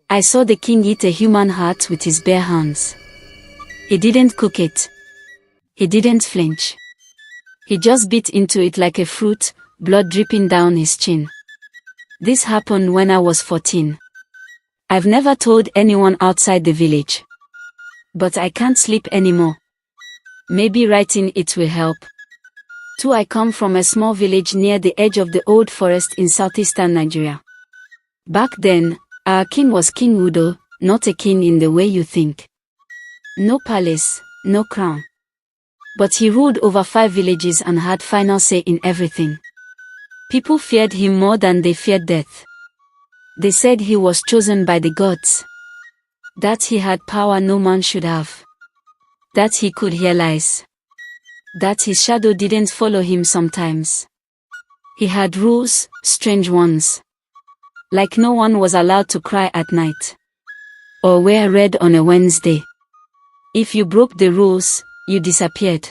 I saw the king eat a human heart with his bare hands. He didn't cook it. He didn't flinch. He just bit into it like a fruit, blood dripping down his chin. This happened when I was 14. I've never told anyone outside the village. But I can't sleep anymore. Maybe writing it will help. 2. I come from a small village near the edge of the old forest in southeastern Nigeria. Back then, our king was King Udo, not a king in the way you think. No palace, no crown. But he ruled over 5 villages and had final say in everything. People feared him more than they feared death. They said he was chosen by the gods. That he had power no man should have. That he could hear lies. That his shadow didn't follow him sometimes. He had rules, strange ones. Like no one was allowed to cry at night. Or wear red on a Wednesday. If you broke the rules, you disappeared.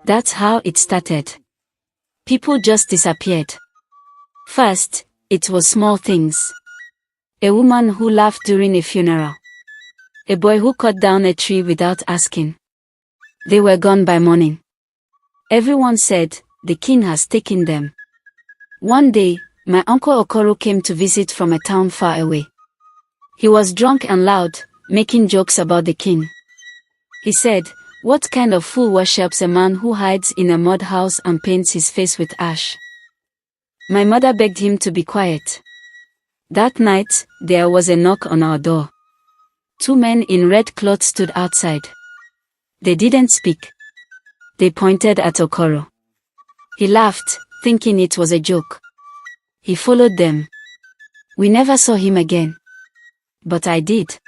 That's how it started. People just disappeared. First, it was small things. A woman who laughed during a funeral. A boy who cut down a tree without asking. They were gone by morning. Everyone said, the king has taken them. One day, my uncle Okoro came to visit from a town far away. He was drunk and loud, making jokes about the king. He said, "What kind of fool worships a man who hides in a mud house and paints his face with ash?" My mother begged him to be quiet. That night, there was a knock on our door. 2 men in red cloth stood outside. They didn't speak. They pointed at Okoro. He laughed, thinking it was a joke. He followed them. We never saw him again. But I did.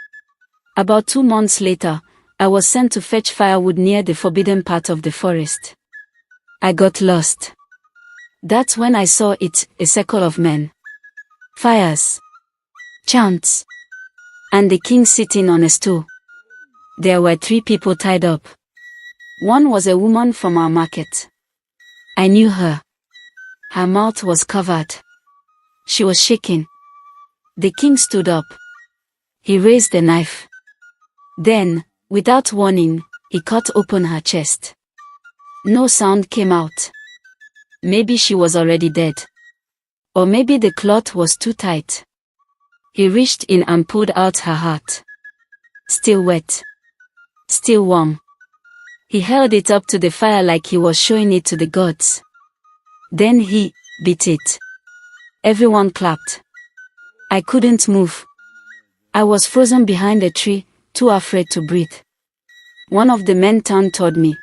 About 2 months later, I was sent to fetch firewood near the forbidden part of the forest. I got lost. That's when I saw it, a circle of men. Fires. Chants. And the king sitting on a stool. There were 3 people tied up. One was a woman from our market. I knew her. Her mouth was covered. She was shaking. The king stood up. He raised a knife. Then, without warning, he cut open her chest. No sound came out. Maybe she was already dead. Or maybe the cloth was too tight. He reached in and pulled out her heart. Still wet. Still warm. He held it up to the fire like he was showing it to the gods. Then he beat it. Everyone clapped. I couldn't move. I was frozen behind a tree, too afraid to breathe. One of the men turned toward me.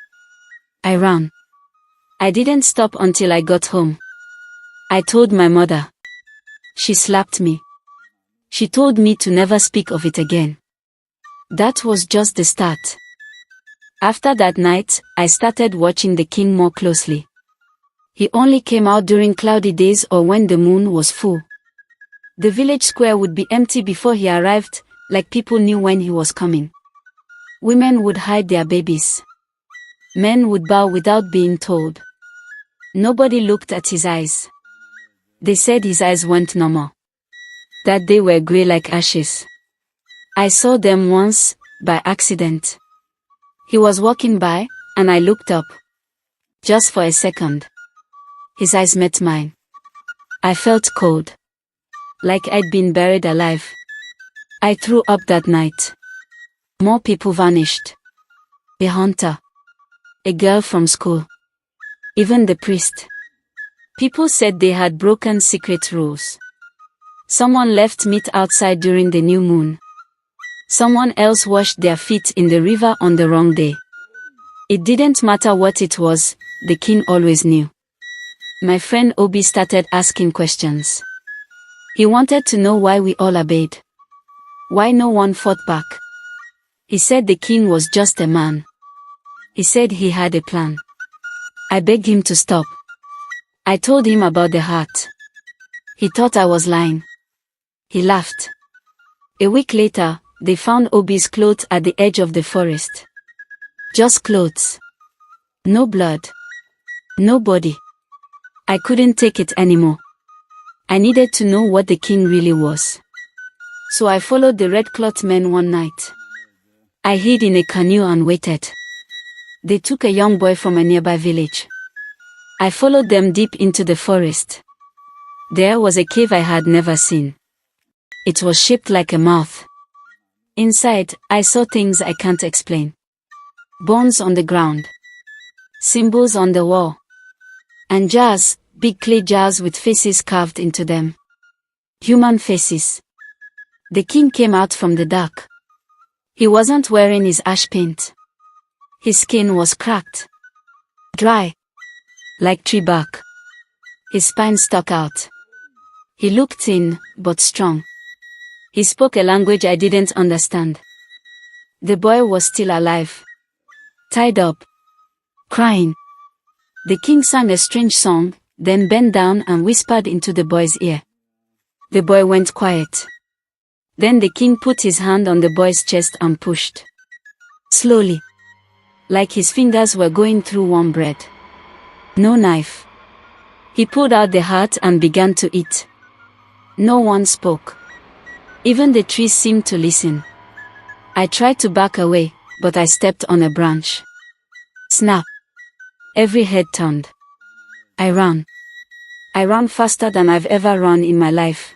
I ran. I didn't stop until I got home. I told my mother. She slapped me. She told me to never speak of it again. That was just the start. After that night, I started watching the king more closely. He only came out during cloudy days or when the moon was full. The village square would be empty before he arrived, like people knew when he was coming. Women would hide their babies. Men would bow without being told. Nobody looked at his eyes. They said his eyes weren't normal. That they were grey like ashes. I saw them once, by accident. He was walking by, and I looked up. Just for a second. His eyes met mine. I felt cold. Like I'd been buried alive. I threw up that night. More people vanished. A hunter. A girl from school. Even the priest. People said they had broken secret rules. Someone left meat outside during the new moon. Someone else washed their feet in the river on the wrong day. It didn't matter what it was, the king always knew. My friend Obi started asking questions. He wanted to know why we all obeyed. Why no one fought back. He said the king was just a man. He said he had a plan. I begged him to stop. I told him about the heart. He thought I was lying. He laughed. A week later, they found Obi's clothes at the edge of the forest. Just clothes. No blood. No body. I couldn't take it anymore. I needed to know what the king really was. So I followed the red cloth men one night. I hid in a canoe and waited. They took a young boy from a nearby village. I followed them deep into the forest. There was a cave I had never seen. It was shaped like a mouth. Inside, I saw things I can't explain. Bones on the ground. Symbols on the wall. And jars, big clay jars with faces carved into them. Human faces. The king came out from the dark. He wasn't wearing his ash paint. His skin was cracked. Dry. Like tree bark. His spine stuck out. He looked thin, but strong. He spoke a language I didn't understand. The boy was still alive. Tied up. Crying. The king sang a strange song, then bent down and whispered into the boy's ear. The boy went quiet. Then the king put his hand on the boy's chest and pushed. Slowly. Like his fingers were going through warm bread. No knife. He pulled out the heart and began to eat. No one spoke. Even the trees seemed to listen. I tried to back away, but I stepped on a branch. Snap. Every head turned. I ran. I ran faster than I've ever run in my life.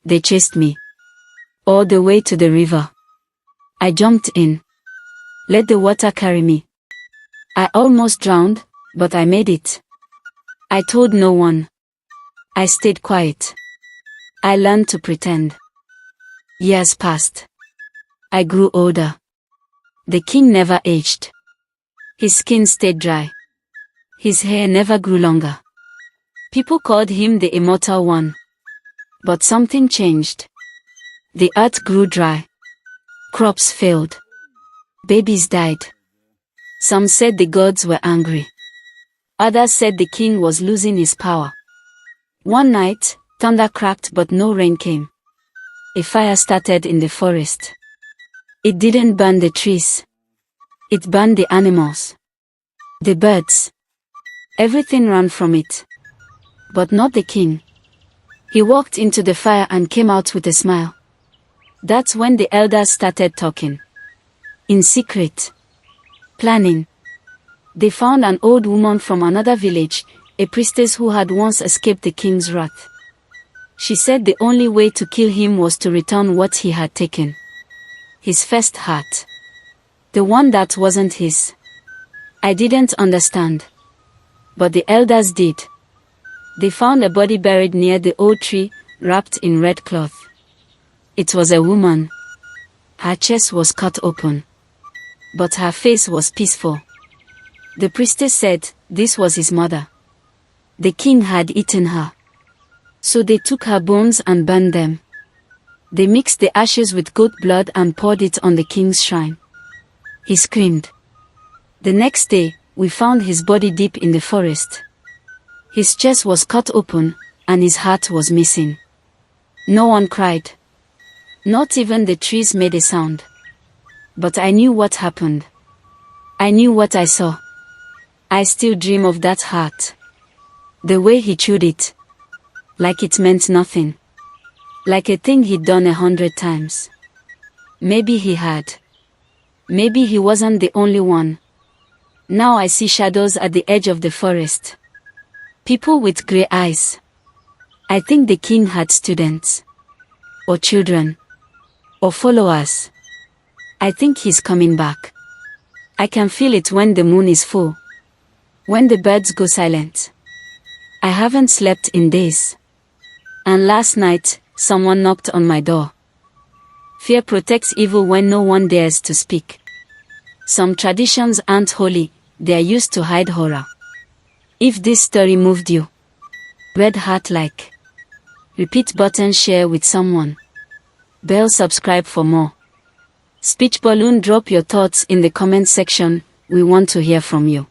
They chased me. All the way to the river. I jumped in. Let the water carry me. I almost drowned, but I made it. I told no one. I stayed quiet. I learned to pretend. Years passed. I grew older. The king never aged. His skin stayed dry. His hair never grew longer. People called him the Immortal One. But something changed. The earth grew dry. Crops failed. Babies died. Some said the gods were angry. Others said the king was losing his power. One night, thunder cracked but no rain came. A fire started in the forest. It didn't burn the trees. It burned the animals. The birds. Everything ran from it. But not the king. He walked into the fire and came out with a smile. That's when the elders started talking. In secret. Planning. They found an old woman from another village, a priestess who had once escaped the king's wrath. She said the only way to kill him was to return what he had taken. His first heart. The one that wasn't his. I didn't understand. But the elders did. They found a body buried near the old tree, wrapped in red cloth. It was a woman. Her chest was cut open. But her face was peaceful. The priestess said this was his mother. The king had eaten her. So they took her bones and burned them. They mixed the ashes with goat blood and poured it on the king's shrine. He screamed. The next day, we found his body deep in the forest. His chest was cut open, and his heart was missing. No one cried. Not even the trees made a sound. But I knew what happened. I knew what I saw. I still dream of that heart. The way he chewed it. Like it meant nothing. Like a thing he'd done 100 times. Maybe he had. Maybe he wasn't the only one. Now I see shadows at the edge of the forest. People with grey eyes. I think the king had students. Or children. Or followers. I think he's coming back. I can feel it when the moon is full. When the birds go silent. I haven't slept in days. And last night, someone knocked on my door. Fear protects evil when no one dares to speak. Some traditions aren't holy, they are used to hide horror. If this story moved you, red heart like, repeat button share with someone, bell subscribe for more. Speech balloon drop your thoughts in the comment section, we want to hear from you.